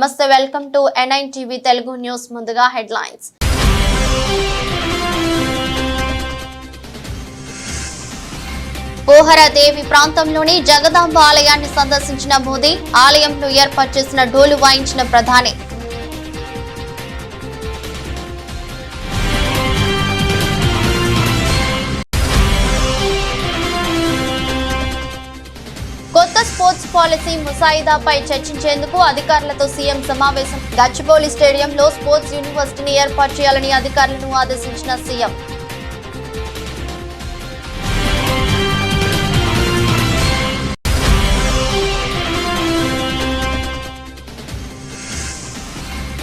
నమస్తే, welcome to N9 TV Telugu news. ముందుగా headlines. పోహర దేవి ప్రాంతంలోని జగదాంబ ఆలయాన్ని సందర్శించిన మోదీ, ఆలయంలో ఏర్పాటు చేసిన డోలు వాయించిన ప్రధాని. కొత్త స్పోర్ట్స్ పాలసీ ముసాయిదాపై చర్చించేందుకు అధికారులతో సీఎం సమావేశం. గచ్చిబౌలి స్టేడియంలో స్పోర్ట్స్ యూనివర్సిటీని ఏర్పాటు చేయాలని అధికారులను ఆదేశించిన సీఎం.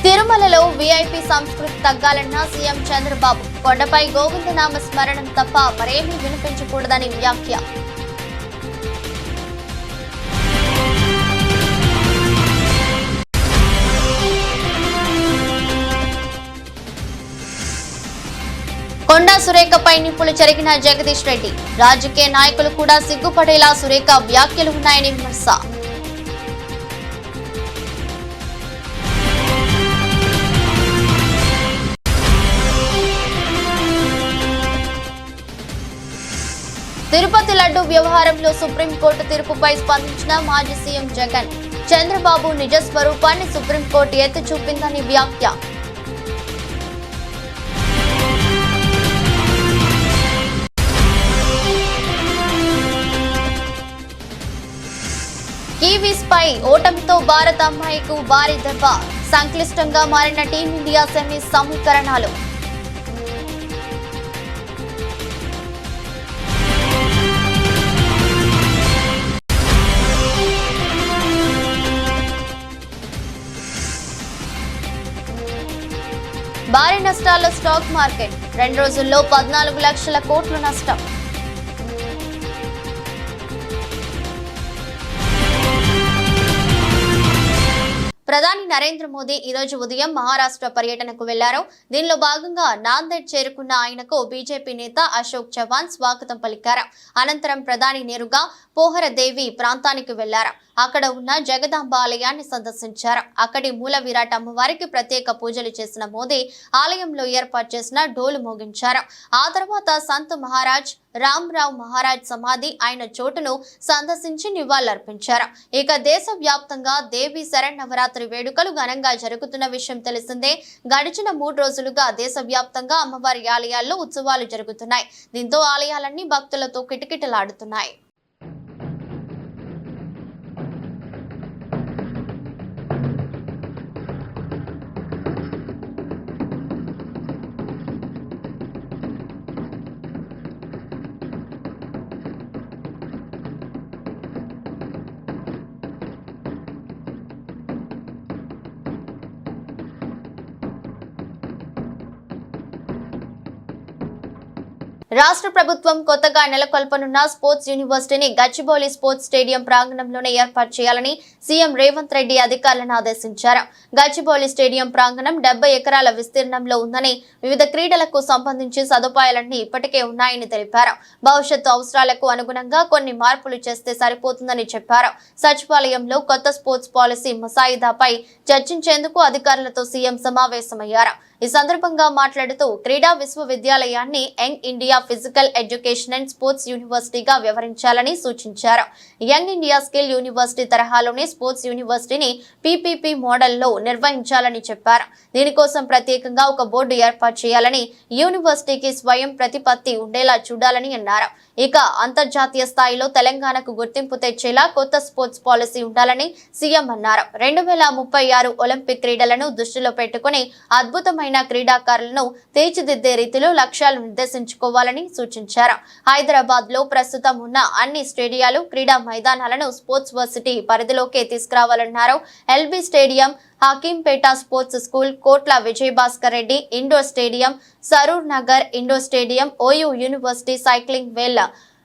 తిరుమలలో వీఐపీ సంస్కృతి తగ్గాలన్న సీఎం చంద్రబాబు. కొండపై గోవిందనామ స్మరణం తప్ప మరేమీ వినిపించకూడదని వ్యాఖ్య. కొండా సురేఖపై నిప్పులు చెరిగిన జగదీష్ రెడ్డి. రాజకీయ నాయకులు కూడా సిగ్గుపడేలా సురేఖ వ్యాఖ్యలు ఉన్నాయని విమర్శ. తిరుపతి లడ్డు వ్యవహారంలో సుప్రీంకోర్టు తీర్పుపై స్పందించిన మాజీ సీఎం జగన్. చంద్రబాబు నిజ స్వరూపాన్ని సుప్రీంకోర్టు ఎత్తి చూపిందని వ్యాఖ్య. కివీస్ పై ఓటమితో భారత అమ్మాయికు భారీ దెబ్బ. సంక్లిష్టంగా మారిన టీమిండియా సెమీస్ సమీకరణాలు. భారీ నష్టాల్లో స్టాక్ మార్కెట్. 2 రోజుల్లో 14 లక్షల కోట్ల నష్టం. ప్రధాని నరేంద్ర మోదీ ఈ రోజు ఉదయం మహారాష్ట్ర పర్యటనకు వెళ్లారు. దీనిలో భాగంగా నాందేడ్ చేరుకున్న ఆయనకు బీజేపీ నేత అశోక్ చవాన్ స్వాగతం పలికారు. అనంతరం ప్రధాని నేరుగా పోహర దేవి ప్రాంతానికి వెళ్లారు. అక్కడ ఉన్న జగదాంబ ఆలయాన్ని సందర్శించారు. అక్కడి మూల విరాట్ అమ్మవారికి ప్రత్యేక పూజలు చేసిన మోదీ ఆలయంలో ఏర్పాటు చేసిన డోలు మోగించారు. ఆ తర్వాత సంత్ మహారాజ్ రామ్రావ్ మహారాజ్ సమాధి ఆయన చోటును సందర్శించి నివాళులర్పించారు. ఇక దేశవ్యాప్తంగా దేవి శరన్నవరాత్రి వేడుకలు ఘనంగా జరుగుతున్న విషయం తెలిసిందే. గడిచిన 3 రోజులుగా దేశవ్యాప్తంగా అమ్మవారి ఆలయాల్లో ఉత్సవాలు జరుగుతున్నాయి. దీంతో ఆలయాలన్నీ భక్తులతో కిటకిటలాడుతున్నాయి. రాష్ట్ర ప్రభుత్వం కొత్తగా నెలకొల్పనున్న స్పోర్ట్స్ యూనివర్సిటీని గచ్చిబౌలి స్పోర్ట్స్ స్టేడియం ప్రాంగణంలోనే ఏర్పాటు చేయాలని సీఎం రేవంత్ రెడ్డి అధికారులను ఆదేశించారు. గచ్చిబౌలి స్టేడియం ప్రాంగణం 70 ఎకరాల విస్తీర్ణంలో ఉందని, వివిధ క్రీడలకు సంబంధించి సదుపాయాలన్నీ ఇప్పటికే ఉన్నాయని తెలిపారు. భవిష్యత్తు అవసరాలకు అనుగుణంగా కొన్ని మార్పులు చేస్తే సరిపోతుందని చెప్పారు. సచివాలయంలో కొత్త స్పోర్ట్స్ పాలసీ ముసాయిదాపై చర్చించేందుకు అధికారులతో సీఎం సమావేశమయ్యారు. ఈ సందర్భంగా మాట్లాడుతూ క్రీడా విశ్వవిద్యాలయాన్ని young India physical education and sports యూనివర్సిటీగా వ్యవహరించాలని సూచించారు. యంగ్ ఇండియా స్కిల్ యూనివర్సిటీ తరహాలోనే స్పోర్ట్స్ యూనివర్సిటీని పీపీపీ మోడల్లో నిర్వహించాలని చెప్పారు. దీనికోసం ప్రత్యేకంగా ఒక బోర్డు ఏర్పాటు చేయాలని, యూనివర్సిటీకి స్వయం ప్రతిపత్తి ఉండేలా చూడాలని అన్నారు. ఇక అంతర్జాతీయ స్థాయిలో తెలంగాణకు గుర్తింపు తెచ్చేలా కొత్త స్పోర్ట్స్ పాలసీ ఉండాలని సీఎం అన్నారు. 2036 ఒలింపిక్ క్రీడలను దృష్టిలో పెట్టుకుని అద్భుతమైన క్రీడాకారులను తీర్చిదిద్దే రీతిలో లక్ష్యాలు నిర్దేశించుకోవాలని సూచించారు. హైదరాబాద్ లో ప్రస్తుతం ఉన్న అన్ని స్టేడియాలు, క్రీడా మైదానాలను స్పోర్ట్స్ వర్సిటీ పరిధిలోకి తీసుకురావాలన్నారు. LB stadium, Hakimpet sports school, Kotla Vijayabhaskar Reddy indoor stadium, Saroor Nagar indoor stadium, OU university cycling వేల్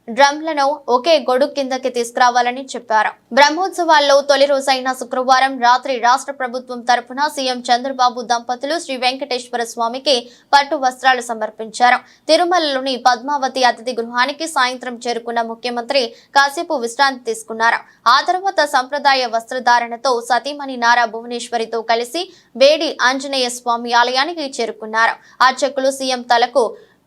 డ్రమ్లను ఒకే గొడుగు కిందకి తీసుకురావాలని చెప్పారు. బ్రహ్మోత్సవాల్లో తొలి రోజైన శుక్రవారం రాత్రి రాష్ట్ర ప్రభుత్వం తరపున సీఎం చంద్రబాబు దంపతులు శ్రీ వెంకటేశ్వర స్వామికి పట్టు వస్త్రాలు సమర్పించారు. తిరుమలలోని పద్మావతి అతిథి గృహానికి సాయంత్రం చేరుకున్న ముఖ్యమంత్రి కాసేపు విశ్రాంతి తీసుకున్నారు. ఆ తర్వాత సంప్రదాయ వస్త్రధారణతో సతీమణి నారా భువనేశ్వరితో కలిసి వేడి ఆంజనేయ స్వామి ఆలయానికి చేరుకున్నారు. అర్చకులు సీఎం తలకు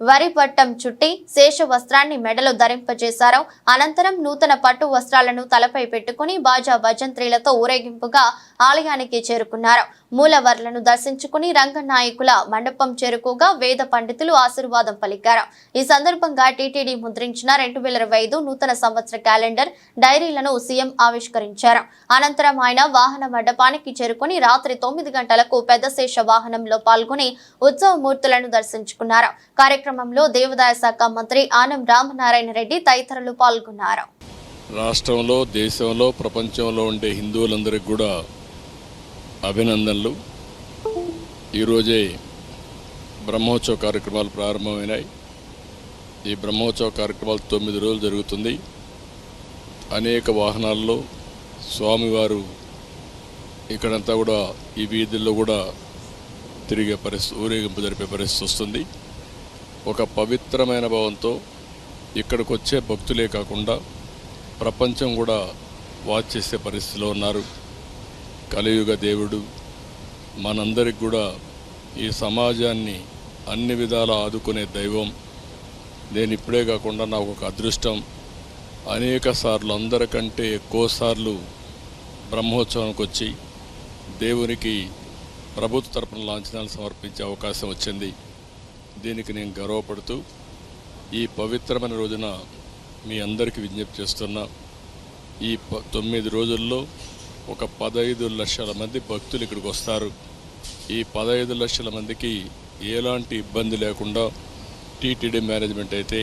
వరి పట్టం చుట్టి శేష వస్త్రాన్ని మెడలో ధరింపజేశారు. అనంతరం నూతన పట్టు వస్త్రాలను తలపై పెట్టుకుని బాజా భజంత్రీలతో ఊరేగింపుగా ఆలయానికి చేరుకున్నారు. మూలవర్లను దర్శించుకుని రంగనాయకుల మండపం చేరుకోగా వేద పండితులు ఆశీర్వాదం పలికారు. ఈ సందర్భంగా టీటీడీ ముద్రించిన 2025 నూతన సంవత్సర క్యాలెండర్ డైరీలను సీఎం ఆవిష్కరించారు. అనంతరం ఆయన వాహన మండపానికి చేరుకుని రాత్రి 9 గంటలకు పెద్ద శేష వాహనంలో పాల్గొని ఉత్సవమూర్తులను దర్శించుకున్నారు. కార్యక్రమంలో దేవాదాయ శాఖ మంత్రి ఆనం రామనారాయణ రెడ్డి తదితరులు పాల్గొన్నారు. రాష్ట్రంలో, దేశంలో, ప్రపంచంలో ఉండే హిందువులందరికీ కూడా అభినందనలు. ఈరోజే బ్రహ్మోత్సవ కార్యక్రమాలు ప్రారంభమైనాయి. ఈ బ్రహ్మోత్సవ కార్యక్రమాలు 9 రోజులు జరుగుతుంది. అనేక వాహనాల్లో స్వామివారు ఇక్కడంతా కూడా ఈ వీధుల్లో కూడా తిరిగే పరిస్థితి, ఊరేగింపు జరిపే పరిస్థితి వస్తుంది. ఒక పవిత్రమైన భావంతో ఇక్కడికి వచ్చే భక్తులే కాకుండా ప్రపంచం కూడా వాచ్ చేసే పరిస్థితిలో ఉన్నారు. కలియుగ దేవుడు మనందరికి కూడా ఈ సమాజాన్ని అన్ని విధాలా ఆదుకునే దైవం. నేను ఇప్పుడే కాకుండా నాకు ఒక అదృష్టం, అనేక సార్లు, అందరికంటే ఎక్కువ సార్లు బ్రహ్మోత్సవానికి వచ్చి దేవునికి ప్రభుత్వ తరపున లాంఛనాలు సమర్పించే అవకాశం వచ్చింది. దీనికి నేను గర్వపడుతూ ఈ పవిత్రమైన రోజున మీ అందరికీ విజ్ఞప్తి చేస్తున్నా. ఈ 9 రోజుల్లో ఒక 15 లక్షల మంది భక్తులు ఇక్కడికి వస్తారు. ఈ 15 లక్షల మందికి ఎలాంటి ఇబ్బంది లేకుండా టీటీడీ మేనేజ్మెంట్ అయితే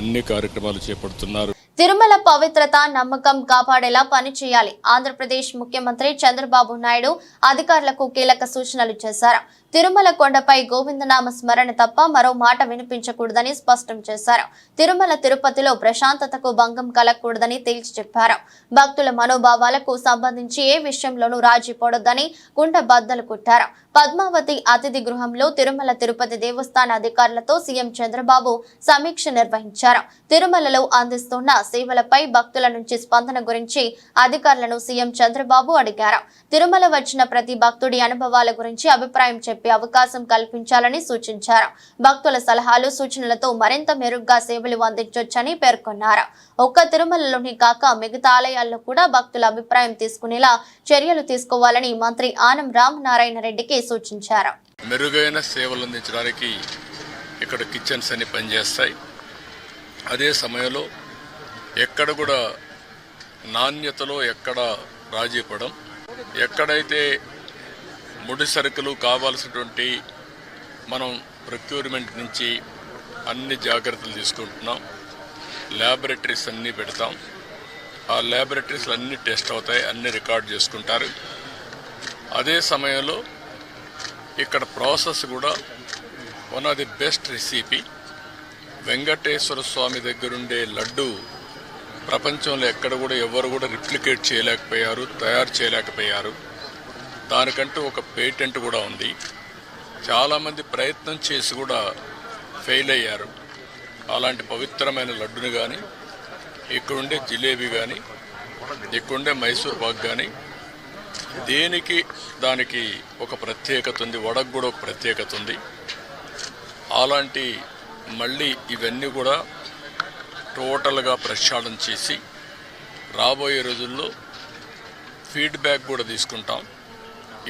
అన్ని కార్యక్రమాలు చేపడుతున్నారు. తిరుమల పవిత్రత, నమ్మకం కాపాడేలా పనిచేయాలి. ఆంధ్రప్రదేశ్ ముఖ్యమంత్రి చంద్రబాబు నాయుడు అధికారులకు కీలక సూచనలు చేశారు. తిరుమల కొండపై గోవిందనామ స్మరణ తప్ప మరో మాట వినిపించకూడదని స్పష్టం చేశారు. తిరుమల తిరుపతిలో ప్రశాంతతకు భంగం కలగకూడదని తేల్చి చెప్పారు. భక్తుల మనోభావాలకు సంబంధించి ఏ విషయంలోనూ రాజీ పడొద్దని కుండ బద్దలు కొట్టారు. పద్మావతి అతిథి గృహంలో తిరుమల తిరుపతి దేవస్థాన అధికారులతో సీఎం చంద్రబాబు సమీక్ష నిర్వహించారు. తిరుమలలో అందిస్తున్న సేవలపై భక్తుల నుంచి స్పందన గురించి అధికారులను సీఎం చంద్రబాబు అడిగారు. తిరుమల వచ్చిన ప్రతి భక్తుడి అనుభవాల గురించి అభిప్రాయం చెప్పే అవకాశం కల్పించాలని సూచించారు. భక్తుల సలహాలు, సూచనలతో మరింత మెరుగ్గా సేవలు అందించొచ్చని పేర్కొన్నారు. ఒక్క తిరుమలలోనే కాక మిగతా ఆలయాల్లో కూడా భక్తుల అభిప్రాయం తీసుకునేలా చర్యలు తీసుకోవాలని మంత్రి ఆనం రామనారాయణ రెడ్డికి సూచించారు. మెరుగైన సేవలు అందించడానికి ఇక్కడ కిచెన్స్ అన్ని పనిచేస్తాయి. అదే సమయంలో ఎక్కడ కూడా నాణ్యతలో ఎక్కడ రాజీ పడం, ఎక్కడైతే ముడి సరుకులు కావాల్సినటువంటి మనం ప్రొక్యూర్మెంట్ నుంచి అన్ని జాగ్రత్తలు తీసుకుంటున్నాం. ల్యాబొరేటరీస్ అన్నీ పెడతాం. ఆ ల్యాబొరేటరీస్లో అన్ని టెస్ట్ అవుతాయి, అన్ని రికార్డ్ చేసుకుంటారు. అదే సమయంలో ఇక్కడ ప్రాసెస్ కూడా one of the best recipe. Venkateswara Swamy దగ్గరుండే లడ్డు ప్రపంచంలో ఎక్కడ కూడా ఎవరు కూడా రిప్లికేట్ చేయలేకపోయారు, తయారు చేయలేకపోయారు. దానికంటూ ఒక పేటెంట్ కూడా ఉంది. చాలామంది ప్రయత్నం చేసి కూడా ఫెయిల్ అయ్యారు. అలాంటి పవిత్రమైన లడ్డుని కానీ, ఇక్కడుండే జిలేబీ కానీ, ఇక్కడుండే మైసూర్ పాక్ కానీ, దేనికి దానికి ఒక ప్రత్యేకత ఉంది. వడకు కూడా ఒక ప్రత్యేకత ఉంది. అలాంటి మళ్ళీ ఇవన్నీ కూడా టోటల్గా ప్రక్షాళన చేసి రాబోయే రోజుల్లో ఫీడ్బ్యాక్ కూడా తీసుకుంటాం.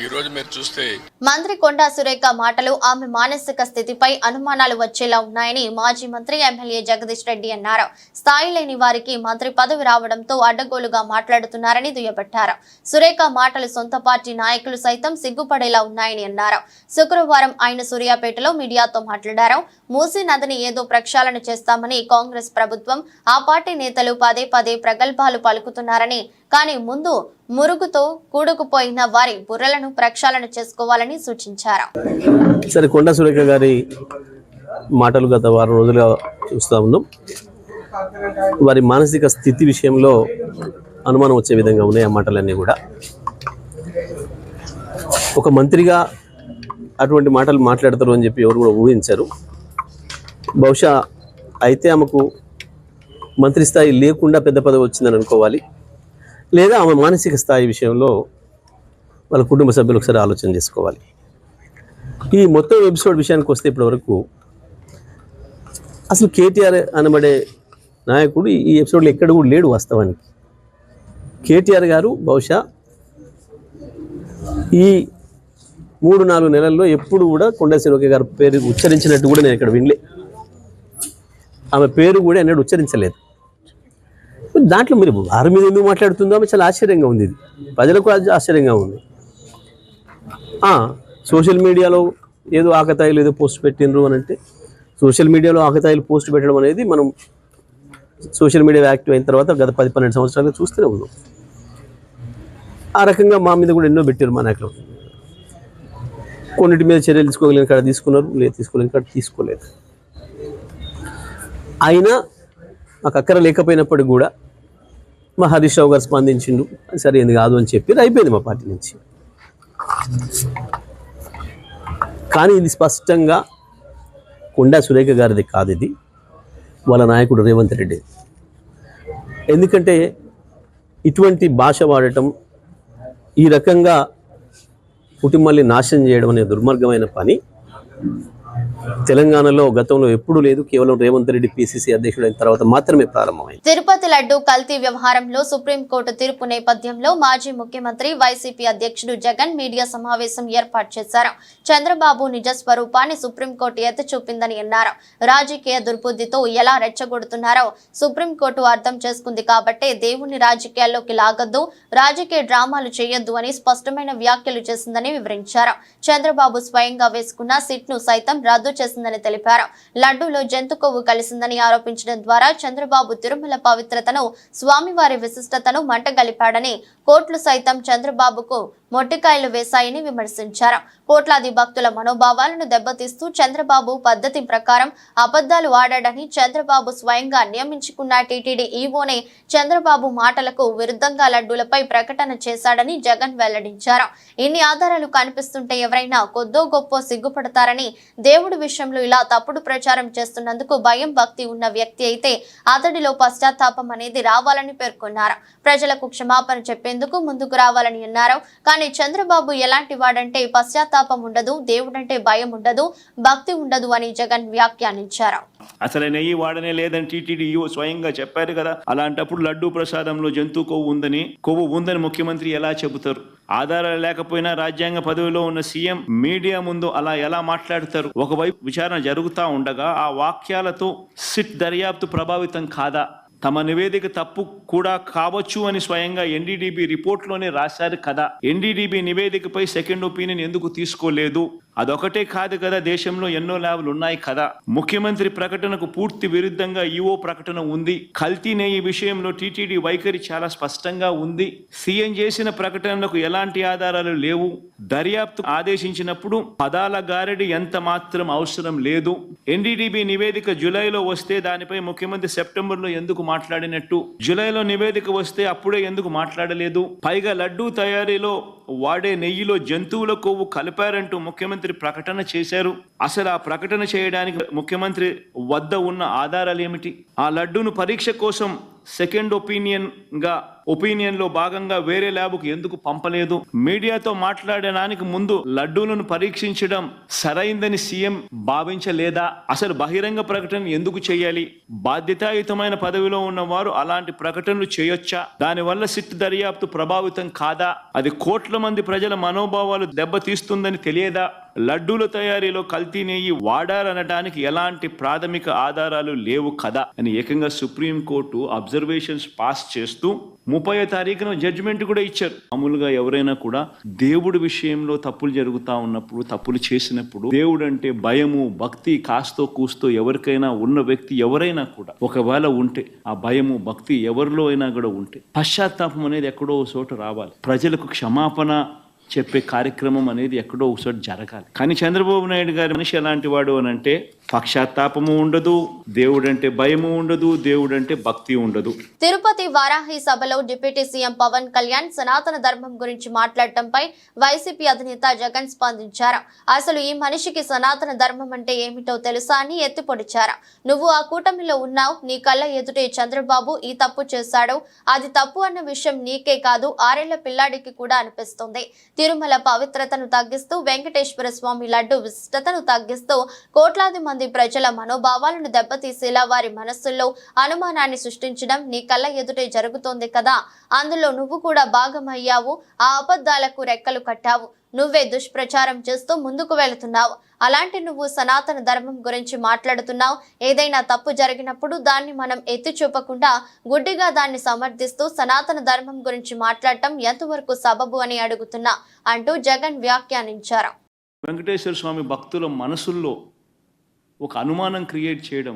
ఈ రోజు మీరు చూస్తే మంత్రి కొండా సురేఖ మాటలు ఆమె మానసిక స్థితిపై అనుమానాలు వచ్చేలా ఉన్నాయని మాజీ మంత్రి ఎమ్మెల్యే జగదీష్ రెడ్డి అన్నారు. స్థాయి లేని వారికి మంత్రి పదవి రావడంతో అడ్డగోలుగా మాట్లాడుతున్నారని దుయ్యబట్టారు. సురేఖ మాటలు సొంత పార్టీ నాయకులు సైతం సిగ్గుపడేలా ఉన్నాయని అన్నారు. శుక్రవారం ఆయన సూర్యాపేటలో మీడియాతో మాట్లాడారు. మూసీ నదిని ఏదో ప్రక్షాళన చేస్తామని కాంగ్రెస్ ప్రభుత్వం, ఆ పార్టీ నేతలు పదే పదే ప్రగల్భాలు పలుకుతున్నారని, కానీ ముందు మురుగుతో కూడుకుపోయిన వారి బుర్రలను ప్రక్షాళన చేసుకోవాలని సూచించారు. సరే, కొండా సురేఖ గారి మాటలు గత వారం రోజులుగా చూస్తూ ఉన్నాం. వారి మానసిక స్థితి విషయంలో అనుమానం వచ్చే విధంగా ఉన్నాయి ఆ మాటలన్నీ కూడా. ఒక మంత్రిగా అటువంటి మాటలు మాట్లాడతారు అని చెప్పి ఎవరు కూడా ఊహించారు. బహుశా అయితే ఆమెకు మంత్రి స్థాయి లేకుండా పెద్ద పదవి వచ్చిందని అనుకోవాలి, లేదా ఆమె మానసిక స్థాయి విషయంలో వాళ్ళ కుటుంబ సభ్యులు ఒకసారి ఆలోచన చేసుకోవాలి. ఈ మొత్తం ఎపిసోడ్ విషయానికి వస్తే ఇప్పటివరకు అసలు కేటీఆర్ అనబడే నాయకుడు ఈ ఎపిసోడ్లో ఎక్కడ కూడా లేడు. వాస్తవానికి కేటీఆర్ గారు బహుశా ఈ 3-4 నెలల్లో ఎప్పుడు కూడా కొండా సురేఖ గారి పేరు ఉచ్చరించినట్టు కూడా నేను ఇక్కడ వినలే. ఆమె పేరు కూడా ఎన్నడూ ఉచ్చరించలేదు. దాంట్లో మీరు వారి మీద ఎందుకు మాట్లాడుతుందో ఆమె చాలా ఆశ్చర్యంగా ఉంది. ఇది ప్రజలకు ఆశ్చర్యంగా ఉంది. సోషల్ మీడియాలో ఏదో ఆకతాయిలు ఏదో పోస్ట్ పెట్టినరు అని అంటే, సోషల్ మీడియాలో ఆకతాయిలు పోస్ట్ పెట్టడం అనేది మనం సోషల్ మీడియా యాక్టివ్ అయిన తర్వాత గత 10-12 సంవత్సరాలుగా చూస్తూనే ఉన్నాం. ఆ రకంగా మా మీద కూడా ఎన్నో పెట్టారు మా నాయకులు. కొన్నిటి మీద చర్యలు తీసుకోగలిగిన కాడ తీసుకున్నారు, లేదు తీసుకోలేని కాడ తీసుకోలేదు. అయినా మాకు అక్కర లేకపోయినప్పటికి కూడా మా హరీష్ రావు గారు స్పందించిండు, సరే ఎందుకు కాదు అని చెప్పి అయిపోయింది మా పార్టీ నుంచి. కానీ ఇది స్పష్టంగా కొండా సురేఖ గారిది కాదు, ఇది వాళ్ళ నాయకుడు రేవంత్ రెడ్డి. ఎందుకంటే ఇటువంటి భాష వాడటం, ఈ రకంగా కుటుంబాన్ని నాశనం చేయడం అనే దుర్మార్గమైన పని తెలంగాణలో గతంలో ఎప్పుడూ లేదు. కేవలం రేవంత్ రెడ్డి పిసిసి అధ్యక్షుడైన తర్వాత మాత్రమే ప్రారంభమైంది. తిరుపతి లడ్డు కల్తీ వ్యవహారంలో సుప్రీంకోర్టు తీర్పు నేపథ్యంలో మాజీ ముఖ్యమంత్రి వైసీపీ అధ్యక్షుడు జగన్ మీడియా సమావేశం ఏర్పాటు చేశారు. చంద్రబాబు నిజ స్వరూపాన్ని సుప్రీంకోర్టు ఎత్తి చూపిందని అన్నారు. రాజకీయ దుర్బుద్ధితో ఎలా రెచ్చగొడుతున్నారో సుప్రీంకోర్టు అర్థం చేసుకుంది కాబట్టే దేవుణ్ణి రాజకీయాల్లోకి లాగొద్దు, రాజకీయ డ్రామాలు చేయొద్దు అని స్పష్టమైన వ్యాఖ్యలు చేసిందని వివరించారు. చంద్రబాబు స్వయంగా వేసుకున్న సిట్ను సైతం రద్దు చేసిందని తెలిపారు. లడ్డూలో జంతు కొవ్వు కలిసిందని ఆరోపించడం ద్వారా చంద్రబాబు తిరుమల పవిత్రతను, స్వామివారి విశిష్టతను మంటగలిపాడని, కోర్టులు సైతం చంద్రబాబుకు మొట్టికాయలు వేశాయని విమర్శించారు. కోట్లాది భక్తుల మనోభావాలను దెబ్బతీస్తూ చంద్రబాబు పద్ధతి ప్రకారం అబద్ధాలు ఆడాడని, చంద్రబాబు స్వయంగా నియమించుకున్న టీటీడీ ఈవోనే చంద్రబాబు మాటలకు విరుద్ధంగా లడ్డూలపై ప్రకటన చేశాడని జగన్ వెల్లడించారు. ఇన్ని ఆధారాలు కనిపిస్తుంటే ఎవరైనా కొద్దో గొప్ప సిగ్గుపడతారని, దేవుడి విషయంలో ఇలా తప్పుడు ప్రచారం చేస్తున్నందుకు భయం భక్తి ఉన్న వ్యక్తి అయితే అతడిలో పశ్చాత్తాపం అనేది రావాలని పేర్కొన్నారు. ప్రజలకు క్షమాపణ చెప్పేందుకు ముందుకు రావాలని అన్నారు. కానీ చంద్రబాబు ఎలాంటి వాడంటే పశ్చాత్తాపం ఉండదు, దేవుడంటే భయం ఉండదు, భక్తి ఉండదు అని జగన్ వ్యాఖ్యానించారు. అసలు నెయ్యి వాడనే లేదని టీటీడీ స్వయంగా చెప్పారు కదా. అలాంటప్పుడు లడ్డూ ప్రసాదంలో జంతు కొవ్వు ఉందని ముఖ్యమంత్రి ఎలా చెబుతారు? ఆధారాలు లేకపోయినా రాజ్యాంగ పదవిలో ఉన్న సీఎం మీడియా ముందు అలా ఎలా మాట్లాడతారు? ఒకవైపు విచారణ జరుగుతూ ఉండగా ఆ వాక్యాలతో సిట్ దర్యాప్తు ప్రభావితం కాదా? తమ నివేదిక తప్పు కూడా కావచ్చు అని స్వయంగా ఎన్డీడీబీ రిపోర్ట్లోనే రాశారు కదా. ఎన్డీడీబీ నివేదికపై సెకండ్ ఒపీనియన్ ఎందుకు తీసుకోలేదు? అదొకటే కాదు కదా, దేశంలో ఎన్నో ల్యాబ్లు ఉన్నాయి కదా. ముఖ్యమంత్రి ప్రకటనకు పూర్తి విరుద్ధంగా ఈవో ప్రకటన ఉంది. కల్తీ నెయ్యి విషయంలో టీటీడీ వైఖరి చాలా స్పష్టంగా ఉంది. సీఎం చేసిన ప్రకటనలకు ఎలాంటి ఆధారాలు లేవు. దర్యాప్తు ఆదేశించినప్పుడు పదాల గారడి ఎంత మాత్రం అవసరం లేదు. ఎన్డీడీబీ నివేదిక జూలైలో వస్తే దానిపై ముఖ్యమంత్రి సెప్టెంబర్లో ఎందుకు మాట్లాడినట్టు? జూలైలో నివేదిక వస్తే అప్పుడే ఎందుకు మాట్లాడలేదు? పైగా లడ్డూ తయారీలో వాడే నెయ్యిలో జంతువుల కొవ్వు కలిపారంటూ ముఖ్యమంత్రి ప్రకటన చేశారు. అసలు ఆ ప్రకటన చేయడానికి ముఖ్యమంత్రి వద్ద ఉన్న ఆధారాలు ఏమిటి? ఆ లడ్డూను పరీక్ష కోసం సెకండ్ ఒపీనియన్ లో భాగంగా వేరే ల్యాబ్కు ఎందుకు పంపలేదు? మీడియాతో మాట్లాడడానికి ముందు లడ్డూలను పరీక్షించడం సరైందని సీఎం భావించలేదా? అసలు బహిరంగ ప్రకటన ఎందుకు చేయాలి? బాధ్యతాయుతమైన పదవిలో ఉన్నవారు అలాంటి ప్రకటనలు చేయొచ్చా? దానివల్ల సిట్ దర్యాప్తు ప్రభావితం కాదా? అది కోట్ల మంది ప్రజల మనోభావాలు దెబ్బతీస్తుందని తెలియదా? లడ్డూల తయారీలో కల్తీ నెయ్యి వాడారనడానికి ఎలాంటి ప్రాథమిక ఆధారాలు లేవు కదా అని ఏకంగా సుప్రీంకోర్టు అబ్జర్వేషన్స్ పాస్ చేస్తూ 30వ తారీఖున జడ్జిమెంట్ కూడా ఇచ్చారు. మామూలుగా ఎవరైనా కూడా దేవుడి విషయంలో తప్పులు జరుగుతూ ఉన్నప్పుడు, తప్పులు చేసినప్పుడు దేవుడు అంటే భయము భక్తి కాస్తో కూస్తో ఎవరికైనా ఉన్న వ్యక్తి ఎవరైనా కూడా ఒకవేళ ఉంటే, ఆ భయము భక్తి ఎవరిలో అయినా కూడా ఉంటే పశ్చాత్తాపం అనేది ఎక్కడో చోట రావాలి. ప్రజలకు క్షమాపణ చెప్పే కార్యక్రమం అనేది ఎక్కడో ఒకసారి జరగాలి. కానీ చంద్రబాబు నాయుడు గారి మనిషి ఎలాంటి వాడు అని అంటే పశ్చాత్తాపము ఉండదు, దేవుడంటే భయము ఉండదు, దేవుడంటే భక్తి ఉండదు. తిరుపతి వారాహి సభలో డిప్యూటీ సీఎం పవన్ కళ్యాణ్ సనాతన ధర్మం గురించి మాట్లాడటంపై వైసీపీ అధినేత జగన్ స్పందించారు. అసలు ఈ మనిషికి సనాతన ధర్మం అంటే ఏమిటో తెలుసా అని ఎత్తిపొడిచారు. నువ్వు ఆ కూటమిలో ఉన్నావు, నీ కళ్ళ ఎదుటే చంద్రబాబు ఈ తప్పు చేశాడు. అది తప్పు అన్న విషయం నీకే కాదు, 6 ఏళ్ల పిల్లాడికి కూడా అనిపిస్తుంది. తిరుమల పవిత్రతను తగ్గిస్తూ, వెంకటేశ్వర స్వామి లడ్డు విశిష్టతను తగ్గిస్తూ కోట్లాది మంది ప్రజల మనోభావాలను దెబ్బతీసేలా వారి మనస్సుల్లో అనుమానాన్ని సృష్టించడం నీ కళ్ళ ఎదుటే జరుగుతోంది కదా. అందులో నువ్వు కూడా భాగమయ్యావు. ఆ అబద్ధాలకు రెక్కలు కట్టావు. నువ్వే దుష్ప్రచారం చేస్తూ ముందుకు వెళుతున్నావు. అలాంటి నువ్వు సనాతన ధర్మం గురించి మాట్లాడుతున్నావు. ఏదైనా తప్పు జరిగినప్పుడు దాన్ని మనం ఎత్తి చూపకుండా గుడ్డిగా దాన్ని సమర్థిస్తూ సనాతన ధర్మం గురించి మాట్లాడటం ఎంతవరకు సబబు అని అడుగుతున్నా అంటూ జగన్ వ్యాఖ్యానించారు. వెంకటేశ్వర స్వామి భక్తుల మనసుల్లో ఒక అనుమానం క్రియేట్ చేయడం,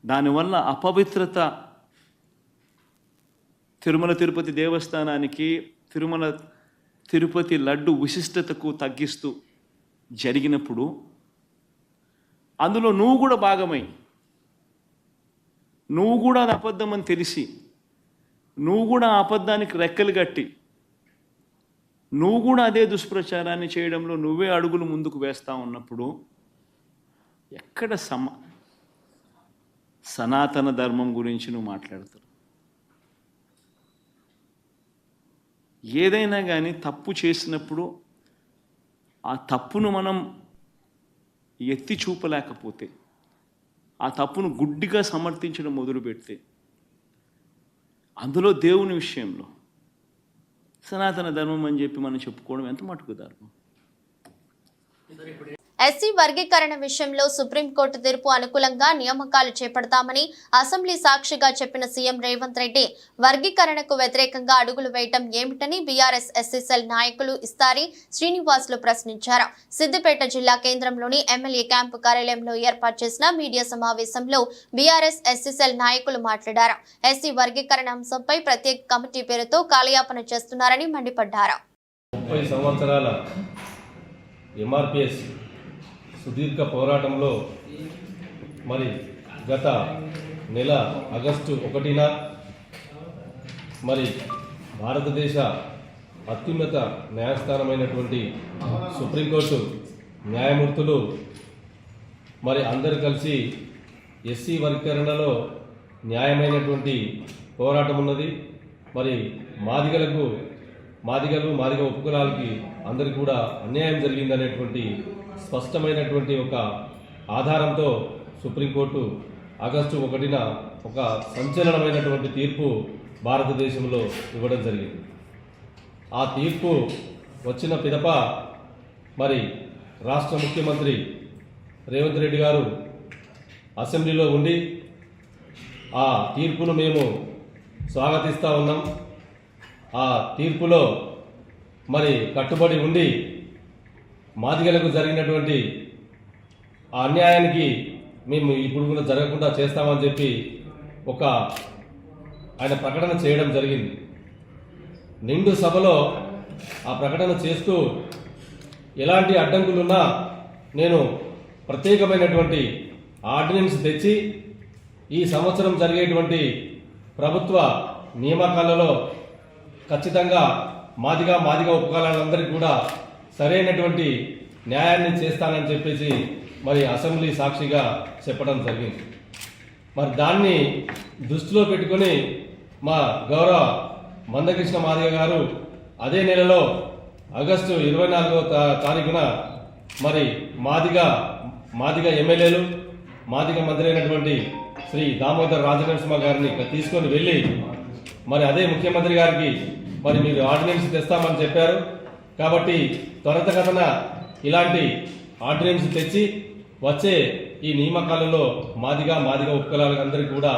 దానివల్ల అపవిత్రత తిరుమల తిరుపతి దేవస్థానానికి, తిరుమల తిరుపతి లడ్డు విశిష్టతకు తగ్గిస్తూ జరిగినప్పుడు అందులో నువ్వు కూడా భాగమై, నువ్వు కూడా అది అబద్ధం అని తెలిసి, నువ్వు కూడా ఆ అబద్ధానికి రెక్కలు కట్టి, నువ్వు కూడా అదే దుష్ప్రచారాన్ని చేయడంలో నువ్వే అడుగులు ముందుకు వేస్తూ ఉన్నప్పుడు ఎక్కడ సనాతన ధర్మం గురించి నువ్వు మాట్లాడతావు? ఏదైనా కానీ తప్పు చేసినప్పుడు ఆ తప్పును మనం ఎత్తి చూపలేకపోతే, ఆ తప్పును గుడ్డిగా సమర్థించడం మొదలుపెడితే, అందులో దేవుని విషయంలో సనాతన ధర్మం అని చెప్పి మనం చెప్పుకోవడం ఎంత మటుకు ధర్మం? ఎస్సీ వర్గీకరణ విషయంలో సుప్రీంకోర్టు తీర్పు అనుకూలంగా నియామకాలు చేపడతామని అసెంబ్లీ సాక్షిగా చెప్పిన సీఎం రేవంత్ రెడ్డి వర్గీకరణకు వ్యతిరేకంగా అడుగులు వేయటం ఏమిటని బీఆర్ఎస్ ఎస్సీసెల్ నాయకులు ఇస్తారి శ్రీనివాసులు ప్రశ్నించారు. సిద్దిపేట జిల్లా కేంద్రంలోని ఎమ్మెల్యే క్యాంపు కార్యాలయంలో ఏర్పాటు చేసిన మీడియా సమావేశంలో బీఆర్ఎస్ ఎస్సీసెల్ నాయకులు మాట్లాడారు. ఎస్సీ వర్గీకరణ అంశంపై ప్రత్యేక కమిటీ పేరుతో కాలయాపన చేస్తున్నారని మండిపడ్డారు. 30 సంవత్సరాల ఎంఆర్పిఎస్ సుదీర్ఘ పోరాటంలో మరి గత నెల ఆగస్టు 1న మరి భారతదేశ అత్యున్నత న్యాయస్థానమైనటువంటి సుప్రీంకోర్టు న్యాయమూర్తులు మరి అందరూ కలిసి ఎస్సీ వర్గీకరణలో న్యాయమైనటువంటి పోరాటం ఉన్నది. మరి మాదిగ ఉపకులాలకి అందరికీ కూడా అన్యాయం జరిగిందనేటువంటి స్పష్టమైనటువంటి ఒక ఆధారంతో సుప్రీంకోర్టు ఆగస్టు 1న ఒక సంచలనమైనటువంటి తీర్పు భారతదేశంలో ఇవ్వడం జరిగింది. ఆ తీర్పు వచ్చిన పిదప మరి రాష్ట్ర ముఖ్యమంత్రి రేవంత్ రెడ్డి గారు అసెంబ్లీలో ఉండి ఆ తీర్పును మేము స్వాగతిస్తూ ఉన్నాం. ఆ తీర్పులో మరి కట్టుబడి ఉండి మాదిగలకు జరిగినటువంటి ఆ అన్యాయానికి మేము ఇప్పుడు కూడా జరగకుండా చేస్తామని చెప్పి ఆయన ప్రకటన చేయడం జరిగింది. నిండు సభలో ఆ ప్రకటన చేస్తూ ఎలాంటి అడ్డంకులున్నా నేను ప్రత్యేకమైనటువంటి ఆర్డినెన్స్ తెచ్చి ఈ సంవత్సరం జరిగేటువంటి ప్రభుత్వ నియామకాలలో ఖచ్చితంగా మాదిగ ఉపకులాలందరికీ కూడా సరైనటువంటి న్యాయాన్ని చేస్తానని చెప్పేసి మరి అసెంబ్లీ సాక్షిగా చెప్పడం జరిగింది. మరి దాన్ని దృష్టిలో పెట్టుకొని మా గౌరవ మందకృష్ణ మాదిగ గారు అదే నెలలో ఆగస్టు 24వ తారీఖున మరి మాదిగ ఎమ్మెల్యేలు, మాదిగ మంత్రి అయినటువంటి శ్రీ దామోదర్ రాజనరసింహ గారిని తీసుకొని వెళ్ళి మరి అదే ముఖ్యమంత్రి గారికి మరి మీరు ఆర్డినెన్స్ తెస్తామని చెప్పారు కాబట్టి త్వరితగతిన ఇలాంటి ఆర్డినెన్స్ తెచ్చి వచ్చే ఈ నియామకాలలో మాదిగ ఉపకులాలందరికీ కూడా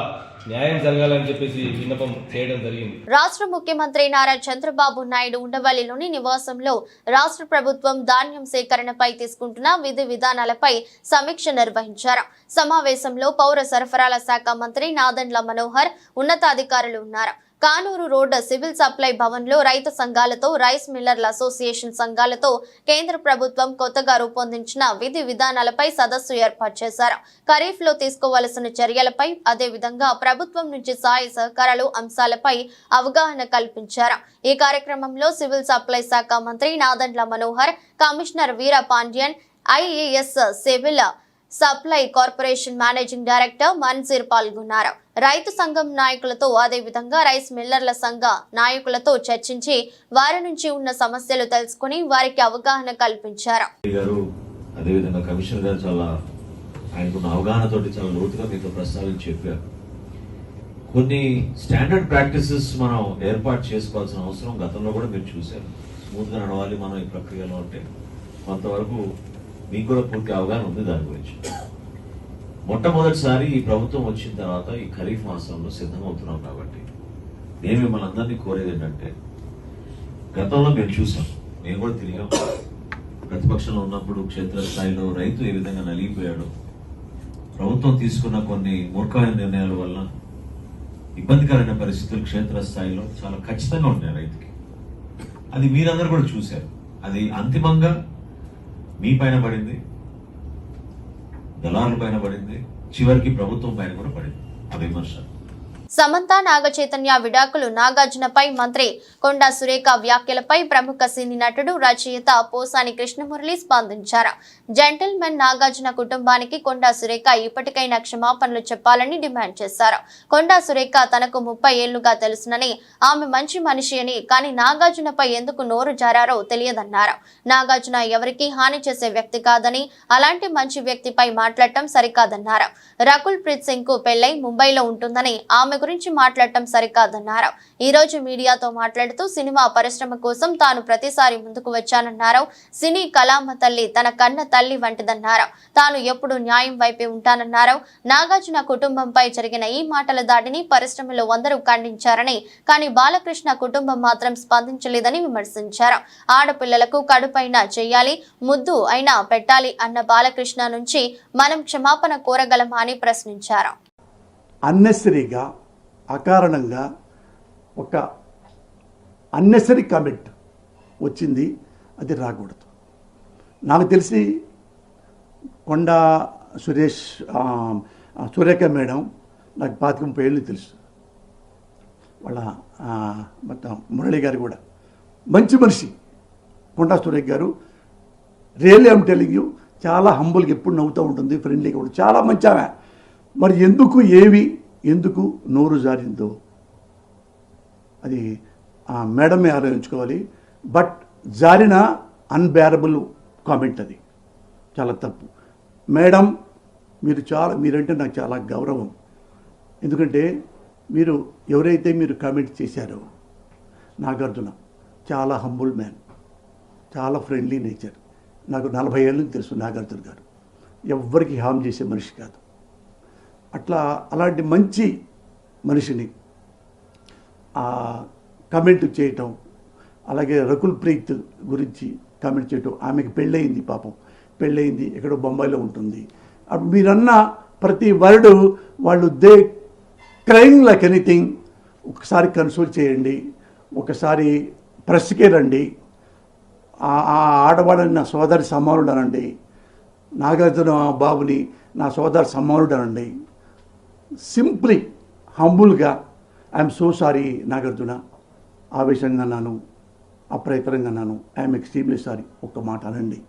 న్యాయం జరగాలని చెప్పేసి విన్నపం చేయడం జరిగింది. రాష్ట్ర ముఖ్యమంత్రి నారా చంద్రబాబు నాయుడు ఉండవల్లిలోని నివాసంలో రాష్ట్ర ప్రభుత్వం ధాన్యం సేకరణపై తీసుకుంటున్న విధి విధానాలపై సమీక్ష నిర్వహించారు. సమావేశంలో పౌర సరఫరాల శాఖ మంత్రి నాదెండ్ల మనోహర్ ఉన్నతాధికారులు ఉన్నారు. కానూరు రోడ్ సివిల్ సప్లై భవన్లో రైతు సంఘాలతో రైస్ మిల్లర్ల అసోసియేషన్ సంఘాలతో కేంద్ర ప్రభుత్వం కొత్తగా రూపొందించిన విధి విధానాలపై సదస్సు ఏర్పాటు చేశారు. ఖరీఫ్ లో తీసుకోవలసిన చర్యలపై, అదేవిధంగా ప్రభుత్వం నుంచి సహాయ సహకారాలు అంశాలపై అవగాహన కల్పించారు. ఈ కార్యక్రమంలో సివిల్ సప్లై శాఖ మంత్రి Nadendla Manohar, commissioner Veera Pandian, IAS civil supply corporation managing director Manzir పాల్గొన్నారు. రైతు సంఘం నాయకులతో, అదేవిధంగా రైస్ మిల్లర్ల సంఘ నాయకులతో చర్చించి వారి నుంచి ఉన్న సమస్యలు తెలుసుకుని వారికి అవగాహన కల్పించారు. అదేవిధంగా కమిషనర్ గారు చాలా ఆయనకున్న అవగాహనతోటి చాలా లోతుగా మీతో ప్రస్తావించి చెప్పారు. కొన్ని స్టాండర్డ్ ప్రాక్టీసెస్ మనం ఏర్పాటు చేసుకోవాల్సిన అవసరం గతంలో కూడా మీరు చూశారు. స్మూత్ గా నడవాలి మనం ఈ ప్రక్రియలో అంటే కొంతవరకు మీకు కూడా పూర్తి అవగాహన ఉంది దాని గురించి. మొట్టమొదటిసారి ఈ ప్రభుత్వం వచ్చిన తర్వాత ఈ ఖరీఫ్ మాసంలో సిద్ధమవుతున్నాం కాబట్టి నేను మిమ్మల్ని అందరినీ కోరేది ఏంటంటే, గతంలో మేము చూసాం, మేము కూడా తిరిగాం. ప్రతిపక్షంలో ఉన్నప్పుడు క్షేత్రస్థాయిలో రైతు ఏ విధంగా నలిగిపోయాడు, ప్రభుత్వం తీసుకున్న కొన్ని మూర్ఖమైన నిర్ణయాల వల్ల ఇబ్బందికరమైన పరిస్థితులు క్షేత్రస్థాయిలో చాలా ఖచ్చితంగా ఉంటాయి రైతుకి. అది మీరందరూ కూడా చూశారు. అది అంతిమంగా మీ పైన పడింది, దళారుల పైన పడింది, చివరికి ప్రభుత్వం పైన కూడా పడింది ఆ విమర్శ. సమంత నాగ చైతన్య విడాకులు, నాగార్జునపై మంత్రి కొండా సురేఖ వ్యాఖ్యలపై ప్రముఖ సినీ నటుడు, రచయిత పోసాని కృష్ణమురళి స్పందించారు. జెంటిల్మెన్ నాగార్జున కుటుంబానికి కొండా సురేఖ ఇప్పటికైనా క్షమాపణలు చెప్పాలని డిమాండ్ చేశారు. కొండా సురేఖ తనకు 30 ఏళ్లుగా తెలుసునని, ఆమె మంచి మనిషి అని, కానీ నాగార్జునపై ఎందుకు నోరు జారారో తెలియదన్నారు. నాగార్జున ఎవరికి హాని చేసే వ్యక్తి కాదని, అలాంటి మంచి వ్యక్తిపై మాట్లాడటం సరికాదన్నారు. రకుల్ ప్రీత్ సింగ్ కు పెళ్లై ముంబైలో ఉంటుందని, ఆమె గురించి మాట్లాడటం సరికాదన్నారు. ఈ రోజు మీడియాతో మాట్లాడుతూ సినిమా పరిశ్రమ కోసం తాను ప్రతిసారి ముందుకు వచ్చానన్నారు. సినీ కళామ తల్లి తన కన్న తల్లి వంటిదన్నారు. తాను ఎప్పుడు న్యాయం వైపే ఉంటానన్నారు. నాగార్జున కుటుంబంపై జరిగిన ఈ మాటల దాడిని పరిశ్రమలో అందరూ ఖండించారని, కానీ బాలకృష్ణ కుటుంబం మాత్రం స్పందించలేదని విమర్శించారు. ఆడపిల్లలకు కడుపైన చెయ్యాలి, ముద్దు అయినా పెట్టాలి అన్న బాలకృష్ణ నుంచి మనం క్షమాపణ కోరగలమా అని ప్రశ్నించారు. అన్నెసరీగా, అకారణంగా ఒక అన్నెసరీ కామెంట్ వచ్చింది, అది రాకూడదు. నాకు తెలిసి కొండా సురేఖ మేడం నాకు 25-30 ఏళ్ళు తెలుసు. వాళ్ళ మొత్తం మురళి గారు కూడా మంచి మనిషి. కొండా సురేఖ గారు రియల్లీ ఐమ్ టెల్లింగ్ యూ, చాలా హంబుల్గా ఎప్పుడు నవ్వుతూ ఉంటుంది, ఫ్రెండ్లీగా ఉంటుంది, చాలా మంచి ఆమె. మరి ఎందుకు నోరు జారిందో అది మేడమే ఆలోచించుకోవాలి. బట్ జారిన అన్బేరబుల్ కామెంట్, అది చాలా తప్పు. మేడం మీరంటే నాకు చాలా గౌరవం. ఎందుకంటే ఎవరైతే మీరు కామెంట్ చేశారో, నాగార్జున చాలా హంబుల్ మ్యాన్, చాలా ఫ్రెండ్లీ నేచర్. నాకు 40 ఏళ్ళ నుంచి తెలుసు నాగార్జున గారు. ఎవ్వరికి హామ్ చేసే మనిషి కాదు. అలాంటి మంచి మనిషిని కమెంట్ చేయటం, అలాగే రకుల్ ప్రీత్ గురించి కామెంట్ చేయటం. ఆమెకి పెళ్ళయింది, పాపం పెళ్ళయింది, ఎక్కడో బొంబాయిలో ఉంటుంది. అప్పుడు మీరన్న ప్రతి వర్డ్ వాళ్ళు క్రైమ్ లైక్ ఎనీథింగ్. ఒకసారి కన్సల్ట్ చేయండి, ఒకసారి ప్రెస్కే రండి. ఆ ఆడవాళ్ళని నా సోదరి సమానుడు అనండి, నాగార్జున బాబుని నా సోదరి సమానుడు అనండి. సింప్లీ హంబుల్గా ఐఎమ్ సో సారీ నాగార్జున, ఆవేశంగా అన్నాను, అప్రయత్నంగా అన్నాను, ఐఎమ్ ఎక్స్ట్రీమ్లీ సారీ. ఒక్క మాట అనండి.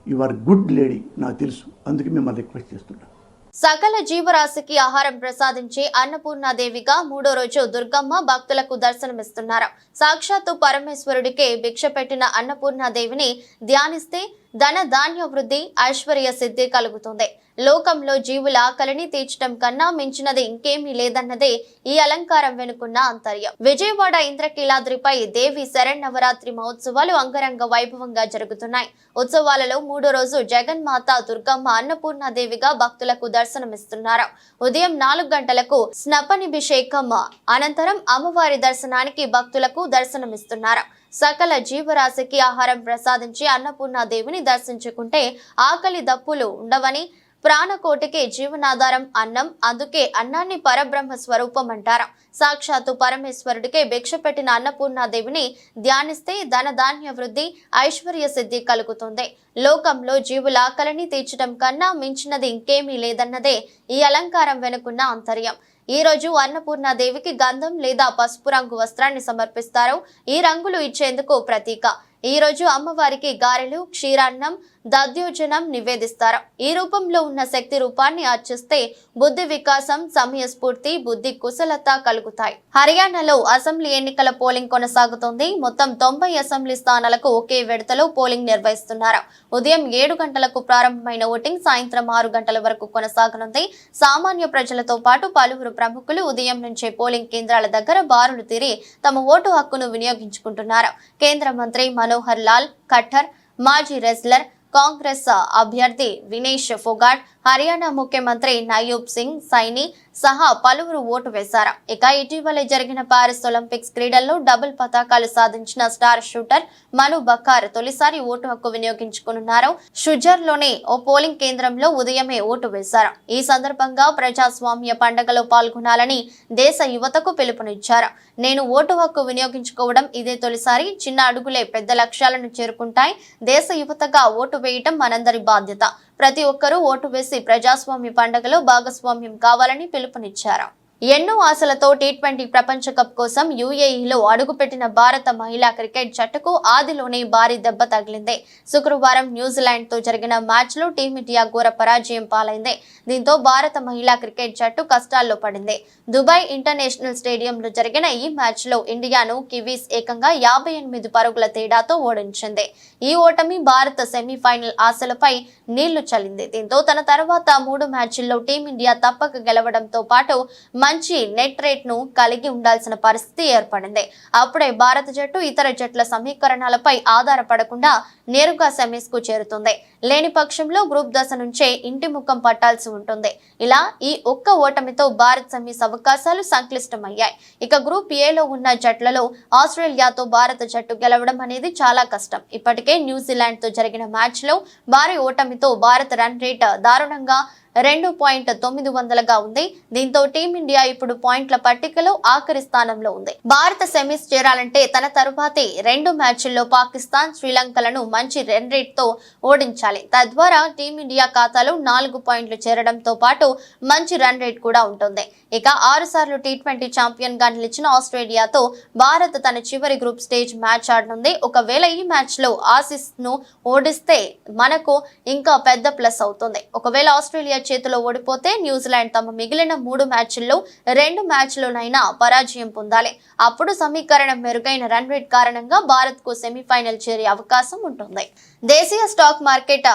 యు ఆర్ గుడ్ లేడీ, నాకు తెలుసు, అందుకే మిమ్మల్ని రిక్వెస్ట్ చేస్తున్నాను. సకల జీవరాశికి ఆహారం ప్రసాదించే అన్నపూర్ణాదేవిగా 3వ రోజు దుర్గమ్మ భక్తులకు దర్శనమిస్తున్నారు. సాక్షాత్తు పరమేశ్వరుడికే భిక్ష పెట్టిన అన్నపూర్ణాదేవిని ధ్యానిస్తే ధన ధాన్య వృద్ధి, ఐశ్వర్య సిద్ధి కలుగుతుంది. లోకంలో జీవుల ఆకలిని తీర్చడం కన్నా మించినది ఇంకేమీ లేదన్నదే ఈ అలంకారం వెనుకున్న అంతర్యం. విజయవాడ ఇంద్రకీలాద్రిపై దేవి శరన్నవరాత్రి మహోత్సవాలు అంగరంగ వైభవంగా జరుగుతున్నాయి. ఉత్సవాలలో 3వ రోజు జగన్మాత దుర్గమ్మ అన్నపూర్ణాదేవిగా భక్తులకు దర్శనమిస్తున్నారు. ఉదయం 4 గంటలకు స్నపనాభిషేకం అనంతరం అమ్మవారి దర్శనానికి భక్తులకు దర్శనమిస్తున్నారు. సకల జీవరాశికి ఆహారం ప్రసాదించి అన్నపూర్ణాదేవిని దర్శించుకుంటే ఆకలి దప్పులు ఉండవని ప్రాణకోటికి జీవనాధారం అన్నం, అందుకే అన్నాన్ని పరబ్రహ్మ స్వరూపం అంటారు. సాక్షాత్తు పరమేశ్వరుడికే భిక్ష పెట్టిన అన్నపూర్ణాదేవిని ధ్యానిస్తే ధన ధాన్య వృద్ధి, ఐశ్వర్య సిద్ధి కలుగుతుంది. లోకంలో జీవుల ఆకలిని తీర్చడం కన్నా మించినది ఇంకేమీ లేదన్నదే ఈ అలంకారం వెనుకున్న ఆంతర్యం. ఈ రోజు అన్నపూర్ణాదేవికి గంధం లేదా పసుపు రంగు వస్త్రాన్ని సమర్పిస్తారు. ఈ రంగులు ఇచ్చేందుకు ప్రతీక. ఈ రోజు అమ్మవారికి గారెలు, క్షీరాన్నం, దధ్యోజనం నివేదిస్తారు. ఈ రూపంలో ఉన్న శక్తి రూపాన్ని అర్చిస్తే బుద్ధి వికాసం, సమయస్ఫూర్తి, బుద్ధి కుశలత కలుగుతాయి. హర్యానాలో అసెంబ్లీ ఎన్నికల పోలింగ్ కొనసాగుతోంది. మొత్తం 90 అసెంబ్లీ స్థానాలకు ఒకే విడతలో పోలింగ్ నిర్వహిస్తున్నారు. ఉదయం 7 గంటలకు ప్రారంభమైన ఓటింగ్ సాయంత్రం 6 గంటల వరకు కొనసాగనుంది. సామాన్య ప్రజలతో పాటు పలువురు ప్రముఖులు ఉదయం నుంచే పోలింగ్ కేంద్రాల దగ్గర బారులు తీరి తమ ఓటు హక్కును వినియోగించుకుంటున్నారు. కేంద్ర మంత్రి మనోహర్ లాల్ ఖట్టర్, మాజీ రెజ్లర్, కాంగ్రెస్ అభ్యర్థి వినేష్ ఫోగాట్, హర్యానా ముఖ్యమంత్రి నయూబ్ సింగ్ సైని సహా పలువురు ఓటు వేశారు. ఇక ఇటీవలే జరిగిన పారిస్ ఒలింపిక్స్ క్రీడల్లో డబుల్ పతాకాలు సాధించిన స్టార్ షూటర్ మను బకార్ తొలిసారి ఓటు హక్కు వినియోగించుకున్నారు. షుజర్లోని ఓ పోలింగ్ కేంద్రంలో ఉదయమే ఓటు వేశారు. ఈ సందర్భంగా ప్రజాస్వామ్య పండుగలో పాల్గొనాలని దేశ యువతకు పిలుపునిచ్చారు. నేను ఓటు హక్కు వినియోగించుకోవడం ఇదే తొలిసారి. చిన్న అడుగులే పెద్ద లక్ష్యాలను చేరుకుంటాయి. దేశ యువతగా ఓటు వేయటం మనందరి బాధ్యత. ప్రతి ఒక్కరూ ఓటు వేసి ప్రజాస్వామ్య పండుగలో భాగస్వామ్యం కావాలని పిలుపునిచ్చారు. ఎన్నో ఆశలతో టీ20 ప్రపంచ కప్ కోసం యుఏఈలో అడుగుపెట్టిన భారత మహిళా క్రికెట్ జట్టుకు ఆదిలోనే భారీ దెబ్బ తగిలింది. శుక్రవారం న్యూజిలాండ్ తో జరిగిన మ్యాచ్ లో టీమిండియా ఘోర పరాజయం పాలైంది. దీంతో భారత మహిళా క్రికెట్ జట్టు కష్టాల్లో పడింది. దుబాయ్ ఇంటర్నేషనల్ స్టేడియంలో జరిగిన ఈ మ్యాచ్ లో ఇండియాను కివీస్ ఏకంగా 58 పరుగుల తేడాతో ఓడించింది. ఈ ఓటమి భారత సెమీఫైనల్ ఆశలపై నీళ్లు చల్లింది. దీంతో తన తర్వాత 3 మ్యాచ్ల్లో టీమిండియా తప్పక గెలవడంతో పాటు మంచి నెట్ రేట్ ను కలిగి ఉండాల్సిన పరిస్థితి ఏర్పడింది. అప్పుడే భారత జట్టు ఇతర జట్ల సమీకరణాలపై ఆధారపడకుండా నేరుగా సెమీస్ కు చేరుతుంది. లేని పక్షంలో గ్రూప్ దశ నుంచే ఇంటి ముఖం పట్టాల్సి ఉంటుంది. ఇలా ఈ ఒక్క ఓటమితో భారత్ సెమీస్ అవకాశాలు సంక్లిష్టమయ్యాయి. ఇక గ్రూప్ ఏలో ఉన్న జట్లలో ఆస్ట్రేలియాతో భారత జట్టు గెలవడం అనేది చాలా కష్టం. ఇప్పటికే న్యూజిలాండ్ తో జరిగిన మ్యాచ్ లో భారీ ఓటమితో భారత రన్ రేట్ దారుణంగా 2.900గా ఉంది. దీంతో టీమిండియా ఇప్పుడు పాయింట్ల పట్టికలో ఆఖరి స్థానంలో ఉంది. భారత సెమీస్ చేరాలంటే తన తరువాతి 2 మ్యాచ్ల్లో పాకిస్తాన్, శ్రీలంకలను మంచి రన్ రేట్ తో ఓడించాలి. తద్వారా టీమిండియా ఖాతాలో 4 పాయింట్లు చేరడంతో పాటు మంచి రన్ రేట్ కూడా ఉంటుంది. ఇక 6 సార్లు టీ20 ఛాంపియన్ గా నిలిచిన ఆస్ట్రేలియాతో భారత్ తన చివరి గ్రూప్ స్టేజ్ మ్యాచ్ ఆడనుంది. ఒకవేళ ఈ మ్యాచ్ లో ఆసీస్ ను ఓడిస్తే మనకు ఇంకా పెద్ద ప్లస్ అవుతుంది. ఒకవేళ ఆస్ట్రేలియా చేతిలో ఓడిపోతే న్యూజిలాండ్ తమ మిగిలిన 3 మ్యాచ్ల్లో 2 మ్యాచ్లోనైనా పరాజయం పొందాలి. అప్పుడు సమీకరణం మెరుగైన రన్ రేట్ కారణంగా భారత్ కు సెమీఫైనల్ చేరే అవకాశం ఉంటుంది. దేశీయ స్టాక్ మార్కెట్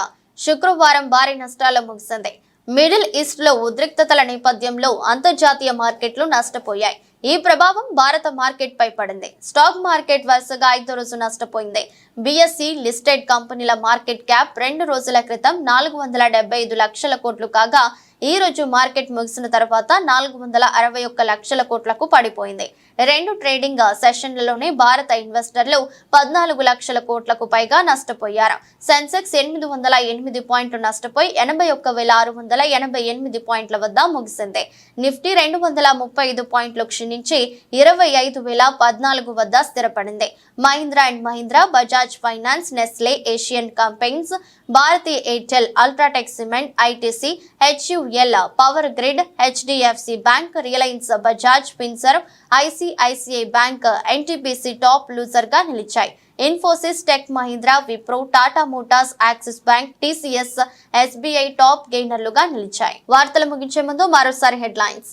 శుక్రవారం భారీ నష్టాల్లో ముగిసింది. మిడిల్ ఈస్ట్ లో ఉద్రిక్తతల నేపథ్యంలో అంతర్జాతీయ మార్కెట్లు నష్టపోయాయి. ఈ ప్రభావం భారత మార్కెట్ పై పడింది. స్టాక్ మార్కెట్ వరుసగా 5వ రోజు నష్టపోయింది. బిఎస్ఈ లిస్టెడ్ కంపెనీల మార్కెట్ క్యాప్ 2 రోజుల క్రితం 475 లక్షల కోట్లు కాగా ఈ రోజు మార్కెట్ ముగిసిన తర్వాత 461 లక్షల కోట్లకు పడిపోయింది. 2 ట్రేడింగ్ సెషన్లలోనే భారత ఇన్వెస్టర్లు 14 లక్షల కోట్లకు పైగా నష్టపోయారు. సెన్సెక్స్ 808 పాయింట్లు నష్టపోయి 81,688 పాయింట్ల వద్ద ముగిసింది. నిఫ్టీ 235 పాయింట్లు క్షీణించి 25,014 వద్ద స్థిరపడింది. Mahindra and Mahindra, Bajaj Finance, Nestle, Asian Companies, Bharti Airtel, UltraTech Cement, ITC, HUL, Power Grid, HDFC Bank, Reliance, Bajaj Finserv, ICICI Bank, NTPC top loser గా నిలిచాయి. Infosys, Tech Mahindra, Wipro, Tata Motors, Axis Bank, TCS, SBI top గెయినర్లుగా నిలిచాయి. వార్తలు ముగించే ముందు మరోసారి హెడ్లైన్స్.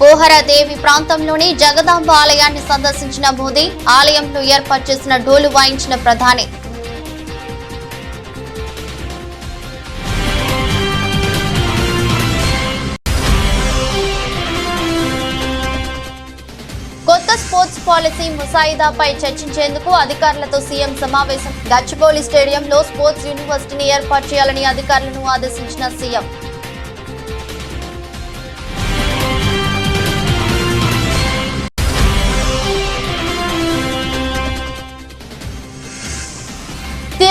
పోహరాదేవి ప్రాంతంలోని జగదాంబ ఆలయాన్ని సందర్శించిన మోదీ, ఆలయంలో ఏర్పాటు చేసిన డోలు వాయించిన ప్రధాని. కొత్త స్పోర్ట్స్ పాలసీ ముసాయిదాపై చర్చించేందుకు అధికారులతో సీఎం సమావేశం. గచ్చిబౌలి స్టేడియంలో స్పోర్ట్స్ యూనివర్సిటీని ఏర్పాటు చేయాలని అధికారులను ఆదేశించిన సీఎం.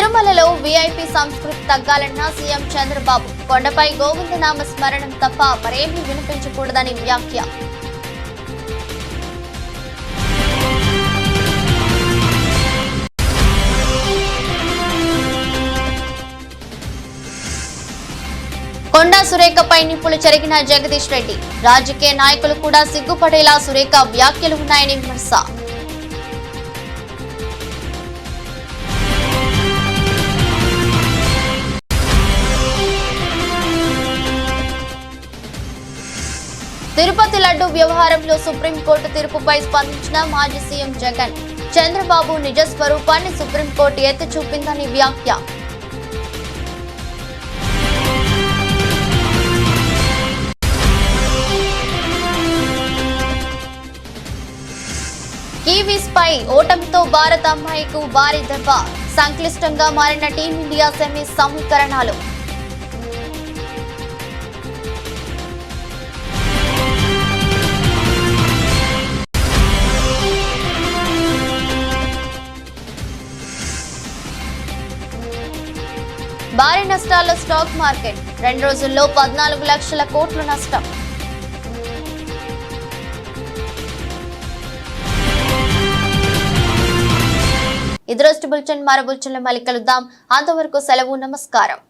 తిరుమలలో వీఐపీ సంస్కృతి తగ్గాలన్న సీఎం చంద్రబాబు. కొండపై గోవిందనామ స్మరణం తప్ప మరేమీ వినిపించకూడదని వ్యాఖ్య. కొండా సురేఖపై నిప్పులు చెరిగిన జగదీష్ రెడ్డి. రాజకీయ నాయకులు కూడా సిగ్గుపడేలా సురేఖ వ్యాఖ్యలు ఉన్నాయని విమర్శ. తిరుపతి లడ్డు వ్యవహారంలో సుప్రీంకోర్టు తీర్పుపై స్పందించిన మాజీ సీఎం జగన్. చంద్రబాబు నిజ స్వరూపాన్ని సుప్రీంకోర్టు ఎత్తి చూపిందని వ్యాఖ్య. కివీస్ పై ఓటమితో భారత అమ్మాయికు భారీ దెబ్బ. సంక్లిష్టంగా మారిన టీమిండియా సెమీస్ సమీకరణాలు. భారీ నష్టాల్లో స్టాక్ మార్కెట్. 2 రోజుల్లో 14 లక్షల కోట్ల నష్టం. ఇది రోజు బులెటిన్. మరో బులెటిన్లో మళ్ళీ కలుద్దాం. అంతవరకు సెలవు. నమస్కారం.